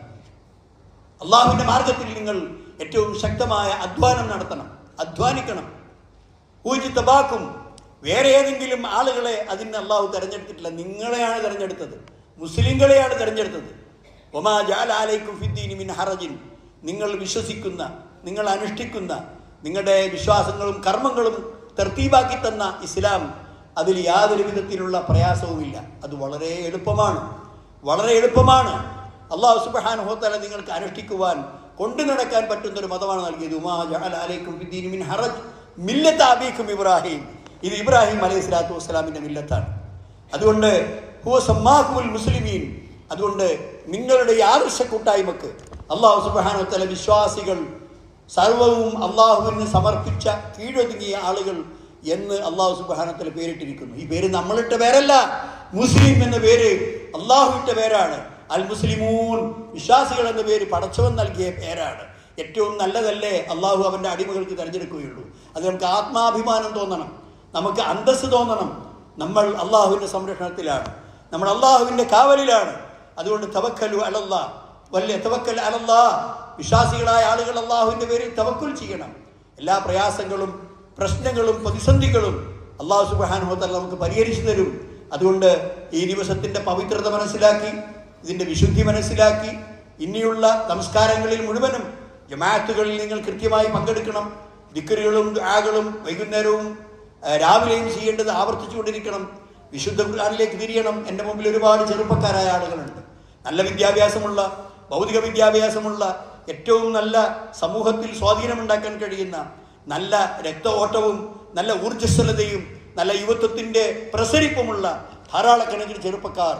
അള്ളാഹുവിൻ്റെ മാർഗത്തിൽ നിങ്ങൾ ഏറ്റവും ശക്തമായ അധ്വാനം നടത്തണം, അധ്വാനിക്കണം. ഊജിത്തബാക്കും, വേറെ ഏതെങ്കിലും ആളുകളെ അതിന് അള്ളാഹു തെരഞ്ഞെടുത്തിട്ടില്ല, നിങ്ങളെയാണ് തെരഞ്ഞെടുത്തത്, മുസ്ലിങ്ങളെയാണ് തെരഞ്ഞെടുത്തത്. വമാ ജഅല അലൈക്കും ഫിദ്ദീനി മിൻ ഹറജിൻ, നിങ്ങൾ വിശ്വസിക്കുന്ന, നിങ്ങൾ അനുഷ്ഠിക്കുന്ന നിങ്ങളുടെ വിശ്വാസങ്ങളും കർമ്മങ്ങളും തർത്തീബാക്കി തന്ന ഇസ്ലാം, അതിൽ യാതൊരു വിധത്തിലുള്ള പ്രയാസവുമില്ല. അത് വളരെ എളുപ്പമാണ്, വളരെ എളുപ്പമാണ്. അല്ലാഹു സുബ്ഹാനഹു വ തആല നിങ്ങൾക്ക് അനുഷ്ഠിക്കുവാൻ, കൊണ്ടു നടക്കാൻ പറ്റുന്ന ഒരു മതമാണ് നൽകിയത്. വമാ ജഅല അലൈക്കും ഫിദ്ദീനി മിൻ ഹറജ് മില്ലത അബീക്കും ഇബ്രാഹിം. ഇത് ഇബ്രാഹിം അലൈഹി സ്വലാത്തു വസ്സലാമിൻ്റെ മില്ലത്താണ്. അതുകൊണ്ട് ഹുവ സമ്മാകുൽ മുസ്ലിമീൻ, അതുകൊണ്ട് നിങ്ങളുടെ ഈ ആദർശ കൂട്ടായ്മക്ക് അല്ലാഹു സുബ്ഹാനഹു വ തആല വിശ്വാസികൾ, സർവവും അള്ളാഹുവിന് സമർപ്പിച്ച കീഴൊതുങ്ങിയ ആളുകൾ എന്ന് അള്ളാഹു സുബ്ഹാനഹു വ തആല പേരിട്ടിരിക്കുന്നു. ഈ പേര് നമ്മളിട്ട പേരല്ല, മുസ്ലിം എന്ന പേര് അള്ളാഹുവിൻ്റെ പേരാണ്. അൽ മുസ്ലിമൂൻ, വിശ്വാസികൾ എന്ന പേര് പടച്ചവൻ നൽകിയ പേരാണ്. ഏറ്റവും നല്ലതല്ലേ അള്ളാഹു അവൻ്റെ അടിമകൾക്ക് തിരഞ്ഞെടുക്കുകയുള്ളൂ. അത് നമുക്ക് ആത്മാഭിമാനം തോന്നണം, നമുക്ക് അന്തസ്സ് തോന്നണം. നമ്മൾ അള്ളാഹുവിൻ്റെ സംരക്ഷണത്തിലാണ്, നമ്മൾ അള്ളാഹുവിൻ്റെ കാവലിലാണ്. അതുകൊണ്ട് തവക്കലു അലല്ലാഹ് വല്യ തവക്കൽ അലല്ലാഹ്, വിശ്വാസികളായ ആളുകൾ അള്ളാഹുവിൻ്റെ പേരിൽ തവക്കുൽ ചെയ്യണം. എല്ലാ പ്രയാസങ്ങളും പ്രശ്നങ്ങളും പ്രതിസന്ധികളും അള്ളാഹു സുബ്ഹാനഹു വ തആല നമുക്ക് പരിഹരിച്ചു തരും. അതുകൊണ്ട് ഈ ദിവസത്തിൻ്റെ പവിത്രത മനസ്സിലാക്കി, ഇതിൻ്റെ വിശുദ്ധി മനസ്സിലാക്കി, ഇനിയുള്ള നമസ്കാരങ്ങളിൽ മുഴുവനും ജമാഅത്തുകളിൽ നിങ്ങൾ കൃത്യമായി പങ്കെടുക്കണം. ദിക്റുകളും ദുആകളും വൈകുന്നേരവും രാവിലെയും ചെയ്യേണ്ടത് ആവർത്തിച്ചുകൊണ്ടിരിക്കണം. വിശുദ്ധ ഖുർആനിലേക്ക് തിരിയണം. എൻ്റെ മുമ്പിൽ ഒരുപാട് ചെറുപ്പക്കാരായ ആളുകളുണ്ട്, നല്ല വിദ്യാഭ്യാസമുള്ള, ഭൗതിക വിദ്യാഭ്യാസമുള്ള, ഏറ്റവും നല്ല സമൂഹത്തിൽ സ്വാധീനമുണ്ടാക്കാൻ കഴിയുന്ന, നല്ല രക്ത ഓട്ടവും നല്ല ഊർജ്ജസ്വലതയും നല്ല യുവത്വത്തിൻ്റെ പ്രസരിപ്പുമുള്ള ധാരാളക്കണക്കിന് ചെറുപ്പക്കാർ.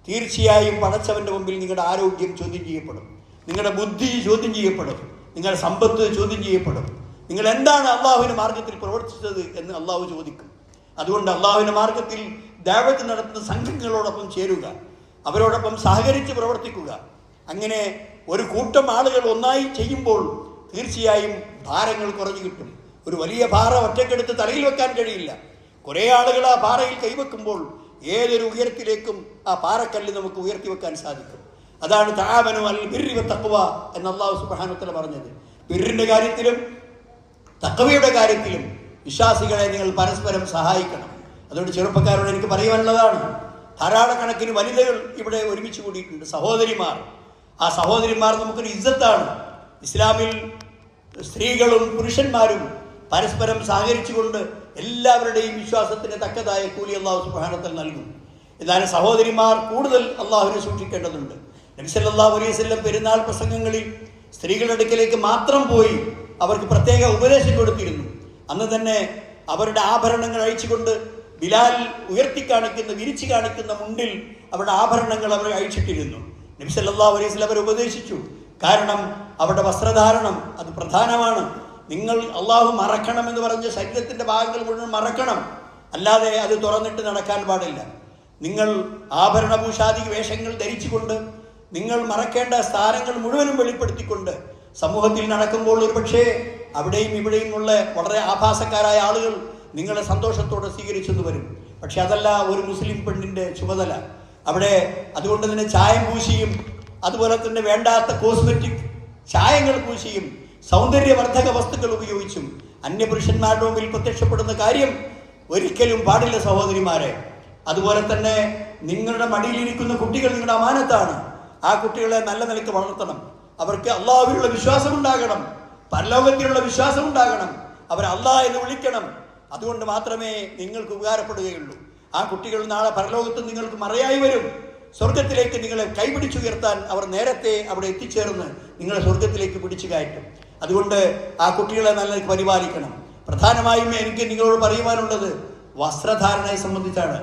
തീർച്ചയായും പടച്ചവൻ്റെ മുമ്പിൽ നിങ്ങളുടെ ആരോഗ്യം ചോദ്യം ചെയ്യപ്പെടും, നിങ്ങളുടെ ബുദ്ധി ചോദ്യം ചെയ്യപ്പെടും, നിങ്ങളുടെ സമ്പത്ത് ചോദ്യം ചെയ്യപ്പെടും. നിങ്ങൾ എന്താണ് അള്ളാഹുവിൻ്റെ മാർഗത്തിൽ പ്രവർത്തിച്ചത് എന്ന് അള്ളാഹു ചോദിക്കും. അതുകൊണ്ട് അള്ളാഹുവിൻ്റെ മാർഗത്തിൽ ദഅവത്ത് നടത്തുന്ന സംഘങ്ങളോടൊപ്പം ചേരുക, അവരോടൊപ്പം സഹകരിച്ച് പ്രവർത്തിക്കുക. അങ്ങനെ ഒരു കൂട്ടം ആളുകൾ ഒന്നായി ചെയ്യുമ്പോൾ തീർച്ചയായും ഭാരങ്ങൾ കുറഞ്ഞു കിട്ടും. ഒരു വലിയ ഭാര ഒറ്റക്കെടുത്ത് തലയിൽ വെക്കാൻ കഴിയില്ല. കുറേ ആളുകൾ ആ പാറയിൽ കൈവെക്കുമ്പോൾ ഏതൊരു ഉയരത്തിലേക്കും ആ പാറക്കല്ല് നമുക്ക് ഉയർത്തി വെക്കാൻ സാധിക്കും. അതാണ് തആവനു അലൽ ബിർരി വത്തഖ്വ എന്ന് അല്ലാഹു സുബ്ഹാനഹു വ തആല പറഞ്ഞത്. ബിർറിൻ്റെ കാര്യത്തിലും തഖ്വയുടെ കാര്യത്തിലും വിശ്വാസികളെ നിങ്ങൾ പരസ്പരം സഹായിക്കണം. അതുകൊണ്ട് ചെറുപ്പക്കാരോട് എനിക്ക് പറയുവാനുള്ളതാണ്, ധാരാളക്കണക്കിന് വനിതകൾ ഇവിടെ ഒരുമിച്ച് കൂടിയിട്ടുണ്ട്, സഹോദരിമാർ. ആ സഹോദരിമാർ നമുക്കൊരു ഇസ്സത്താണ്. ഇസ്ലാമിൽ സ്ത്രീകളും പുരുഷന്മാരും പരസ്പരം സഹകരിച്ചുകൊണ്ട് എല്ലാവരുടെയും വിശ്വാസത്തിന് തക്കതായ കൂലി അല്ലാഹു സുബ്ഹാനഹു വ തആല നൽകും. എന്നാലും സഹോദരിമാർ കൂടുതൽ അള്ളാഹുവിനെ സൂക്ഷിക്കേണ്ടതുണ്ട്. നബി സല്ലല്ലാഹു അലൈഹി വസല്ലം പെരുന്നാൾ പ്രസംഗങ്ങളിൽ സ്ത്രീകളുടെ അടുക്കലേക്ക് മാത്രം പോയി അവർക്ക് പ്രത്യേക ഉപദേശം കൊടുത്തിരുന്നു. അന്ന് തന്നെ അവരുടെ ആഭരണങ്ങൾ അഴിച്ചുകൊണ്ട് ബിലാൽ ഉയർത്തിക്കാണിക്കുന്ന, വിരിച്ചു കാണിക്കുന്ന മുണ്ടിൽ അവരുടെ ആഭരണങ്ങൾ അവർ അഴിച്ചിട്ടിരുന്നു. നബി സല്ലല്ലാഹു അലൈഹി വസല്ലം അവർ ഉപദേശിച്ചു. കാരണം അവരുടെ വസ്ത്രധാരണം അത് പ്രധാനമാണ്. നിങ്ങൾ അള്ളാഹു മറക്കണമെന്ന് പറഞ്ഞ ശരീരത്തിൻ്റെ ഭാഗങ്ങൾ മുഴുവൻ മറക്കണം, അല്ലാതെ അത് തുറന്നിട്ട് നടക്കാൻ പാടില്ല. നിങ്ങൾ ആഭരണഭൂഷാദി വേഷങ്ങൾ ധരിച്ചുകൊണ്ട് നിങ്ങൾ മറക്കേണ്ട സ്ഥാനങ്ങൾ മുഴുവനും വെളിപ്പെടുത്തിക്കൊണ്ട് സമൂഹത്തിൽ നടക്കുമ്പോൾ ഒരു പക്ഷേ അവിടെയും ഇവിടെയും ഉള്ള വളരെ ആഭാസക്കാരായ ആളുകൾ നിങ്ങളെ സന്തോഷത്തോടെ സ്വീകരിച്ചെന്ന് വരും. പക്ഷെ അതല്ല ഒരു മുസ്ലിം പെണ്ണിൻ്റെ ചുമതല. അവിടെ അതുകൊണ്ട് തന്നെ ചായം പൂശിയും അതുപോലെ തന്നെ വേണ്ടാത്ത കോസ്മെറ്റിക് ചായങ്ങൾ പൂശിയും സൗന്ദര്യവർദ്ധക വസ്തുക്കൾ ഉപയോഗിച്ചും അന്യപുരുഷന്മാരുടെ മുമ്പിൽ പ്രത്യക്ഷപ്പെടുന്ന കാര്യം ഒരിക്കലും പാടില്ല സഹോദരിമാരെ. അതുപോലെ തന്നെ നിങ്ങളുടെ മടിയിലിരിക്കുന്ന കുട്ടികൾ നിങ്ങളുടെ അമാനത്താണ്. ആ കുട്ടികളെ നല്ല നിലയ്ക്ക് വളർത്തണം. അവർക്ക് അള്ളാഹുവിലുള്ള വിശ്വാസം ഉണ്ടാകണം, പരലോകത്തിലുള്ള വിശ്വാസം ഉണ്ടാകണം. അവർ അള്ളാഹ് എന്ന് വിളിക്കണം. അതുകൊണ്ട് മാത്രമേ നിങ്ങൾക്ക് ഉപകാരപ്പെടുകയുള്ളൂ. ആ കുട്ടികൾ നാളെ പരലോകത്ത് നിങ്ങൾക്ക് മറയായി വരും. സ്വർഗത്തിലേക്ക് നിങ്ങളെ കൈപിടിച്ചുയർത്താൻ അവർ നേരത്തെ അവിടെ എത്തിച്ചേർന്ന് നിങ്ങളെ സ്വർഗത്തിലേക്ക് പിടിച്ചു കയറ്റും. അതുകൊണ്ട് ആ കുട്ടികളെ നല്ല പരിപാലിക്കണം. പ്രധാനമായും എനിക്ക് നിങ്ങളോട് പറയുവാനുള്ളത് വസ്ത്രധാരണയെ സംബന്ധിച്ചാണ്.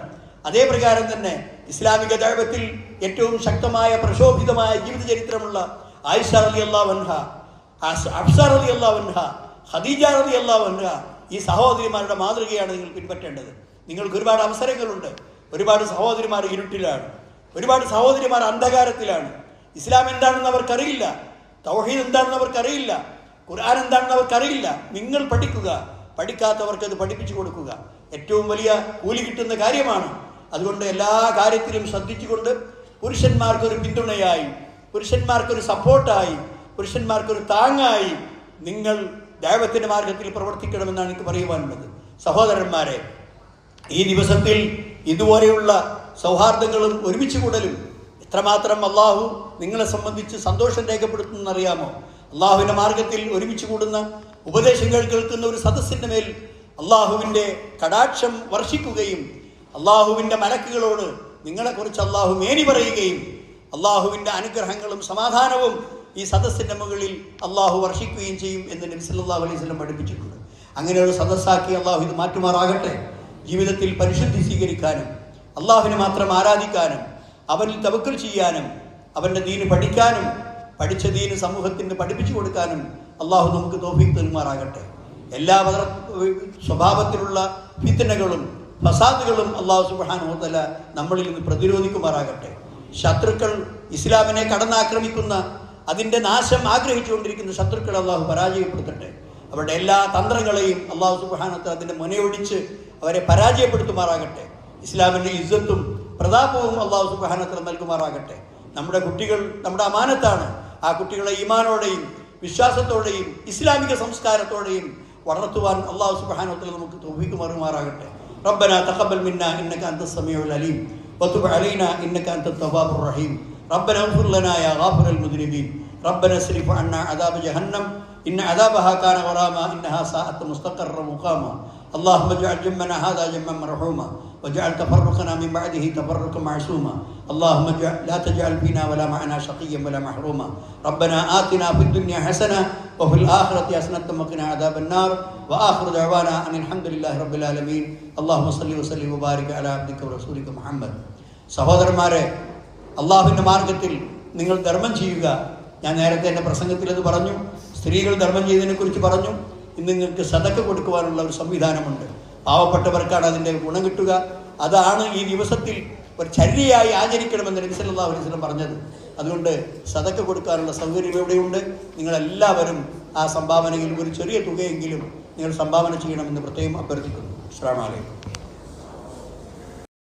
അതേ പ്രകാരം തന്നെ ഇസ്ലാമിക ദഅവത്തിൽ ഏറ്റവും ശക്തമായ പ്രശോഭിതമായ ജീവിത ചരിത്രമുള്ള ആയിഷ റളിയല്ലാഹു അൻഹ, ഹഫ്സ റളിയല്ലാഹു അൻഹ, ഖദീജ റളിയല്ലാഹു അൻഹ, ഈ സഹോദരിമാരുടെ മാതൃകയാണ് നിങ്ങൾ പിൻപറ്റേണ്ടത്. നിങ്ങൾക്ക് ഒരുപാട് അവസരങ്ങളുണ്ട്. ഒരുപാട് സഹോദരിമാർ ഇരുട്ടിലാണ്, ഒരുപാട് സഹോദരിമാർ അന്ധകാരത്തിലാണ്. ഇസ്ലാം എന്താണെന്ന് അവർക്കറിയില്ല, തൗഹീദ് എന്താണെന്ന് അവർക്കറിയില്ല, ഖുർആൻ എന്താണെന്ന് അവർക്കറിയില്ല. നിങ്ങൾ പഠിക്കുക, പഠിക്കാത്തവർക്ക് അത് പഠിപ്പിച്ചു കൊടുക്കുക. ഏറ്റവും വലിയ കൂലി കിട്ടുന്ന കാര്യമാണ്. അതുകൊണ്ട് എല്ലാ കാര്യത്തിലും ശ്രദ്ധിച്ചുകൊണ്ട് പുരുഷന്മാർക്കൊരു പിന്തുണയായി, പുരുഷന്മാർക്കൊരു സപ്പോർട്ടായി, പുരുഷന്മാർക്കൊരു താങ്ങായി നിങ്ങൾ ദൈവത്തിൻ്റെ മാർഗത്തിൽ പ്രവർത്തിക്കണമെന്നാണ് എനിക്ക് പറയുവാനുള്ളത്. സഹോദരന്മാരെ, ഈ ദിവസത്തിൽ ഇതുപോലെയുള്ള സൗഹാർദ്ദങ്ങളും ഒരുമിച്ച് കൂടലും എത്രമാത്രം അള്ളാഹു നിങ്ങളെ സംബന്ധിച്ച് സന്തോഷം രേഖപ്പെടുത്തുന്നറിയാമോ? അള്ളാഹുവിൻ്റെ മാർഗത്തിൽ ഒരുമിച്ച് കൂടുന്ന ഉപദേശങ്ങൾ കേൾക്കുന്ന ഒരു സദസ്സിൻ്റെ മേൽ അള്ളാഹുവിൻ്റെ കടാക്ഷം വർഷിക്കുകയും അള്ളാഹുവിൻ്റെ മലക്കുകളോട് നിങ്ങളെക്കുറിച്ച് അള്ളാഹു മേനി പറയുകയും അള്ളാഹുവിൻ്റെ അനുഗ്രഹങ്ങളും സമാധാനവും ഈ സദസ്സിൻ്റെ മുകളിൽ അള്ളാഹു വർഷിക്കുകയും ചെയ്യും എന്ന് നബി സല്ലല്ലാഹു അലൈഹി വസല്ലം പഠിപ്പിച്ചിട്ടുണ്ട്. അങ്ങനെയൊരു സദസ്സാക്കി അള്ളാഹു ഇത് മാറ്റുമാറാകട്ടെ. ജീവിതത്തിൽ പരിശുദ്ധി സ്വീകരിക്കാനും അള്ളാഹുവിനെ മാത്രം ആരാധിക്കാനും അവനിൽ തവക്കൽ ചെയ്യാനും അവൻ്റെ ദീന് പഠിക്കാനും പഠിച്ച ദീന് സമൂഹത്തിന് പഠിപ്പിച്ചു കൊടുക്കാനും അള്ളാഹു നമുക്ക് തൗഫീഖ് നൽകുമാറാകട്ടെ. എല്ലാ സ്വഭാവത്തിലുള്ള ഫിത്നകളും ഫസാദുകളും അള്ളാഹു സുബ്ഹാനഹു വ തആല നമ്മളിൽ നിന്ന് പ്രതിരോധിക്കുമാറാകട്ടെ. ശത്രുക്കൾ ഇസ്ലാമിനെ കടന്നാക്രമിക്കുന്ന അതിൻ്റെ നാശം ആഗ്രഹിച്ചുകൊണ്ടിരിക്കുന്ന ശത്രുക്കളെ അള്ളാഹു പരാജയപ്പെടുത്തട്ടെ. അവരുടെ എല്ലാ തന്ത്രങ്ങളെയും അള്ളാഹു സുബ്ഹാനഹു വ തആല അതിൻ്റെ മുനയൊടിച്ച് അവരെ പരാജയപ്പെടുത്തുമാറാകട്ടെ. ഇസ്ലാമിൻ്റെ ഇസ്സത്തും പ്രതാപവും അള്ളാഹു സുബ്ഹാനഹു വ തആല നൽകുമാറാകട്ടെ. നമ്മുടെ കുട്ടികൾ നമ്മുടെ അമാനത്താണ്. ആ കുട്ടികളെ ഈമാനോടെയും വിശ്വാസത്തോടെയും ഇസ്ലാമിക സംസ്കാരത്തോടെയും വളർത്തുവാൻ അള്ളാഹു സുബ്ഹാനഹു വ തആല നമുക്ക് തൗഫീഖ് നൽകുമാറാകട്ടെ. ربنا تقبل منا إنك أنت السميع العليم وتب علينا إنك أنت التواب الرحيم ربنا اغفر لنا يا غافر المذنبين ربنا اصرف عنا عذاب جهنم إن عذابها كان غراما إنها ساءت مستقرا مقاما اللهم اجعل جمعنا هذا جمعا مرحوما واجعل تفرقنا من بعده تفرقا معصوما اللهم لا تجعل فينا ولا معنا شقيا ولا محروما ربنا آتنا في الدنيا حسنة وفي الآخرة حسنة وقنا عذاب النار وآخر دعوانا أن الحمد لله رب العالمين اللهم صل وسلم وبارك على عبدك ورسولك محمد. സഹോദരന്മാരെ, അള്ളാഹുവിൻ്റെ മാർഗത്തിൽ നിങ്ങൾ ധർമ്മം ചെയ്യുക. ഞാൻ നേരത്തെ എൻ്റെ പ്രസംഗത്തിൽ അത് പറഞ്ഞു. സ്ത്രീകൾ ധർമ്മം ചെയ്തതിനെ കുറിച്ച് പറഞ്ഞു. ഇന്ന് നിങ്ങൾക്ക് സദക്ക കൊടുക്കുവാനുള്ള ഒരു സംവിധാനമുണ്ട്. പാവപ്പെട്ടവർക്കാണ് അതിൻ്റെ ഗുണം കിട്ടുക. അതാണ് ഈ ദിവസത്തിൽ ഒരു ചര്യയായി ആചരിക്കണമെന്ന് നബി സല്ലല്ലാഹു അലൈഹി വസല്ലം പറഞ്ഞത്. അതുകൊണ്ട് സദക്ക കൊടുക്കാനുള്ള സൗകര്യം എവിടെയുണ്ട്? നിങ്ങളെല്ലാവരും ആ സംഭാവനയിൽ ഒരു ചെറിയ തുകയെങ്കിലും നിങ്ങൾ സംഭാവന ചെയ്യണമെന്ന് പ്രത്യേകം അഭ്യർത്ഥിക്കുന്നു. അസ്സലാമു അലൈക്കും.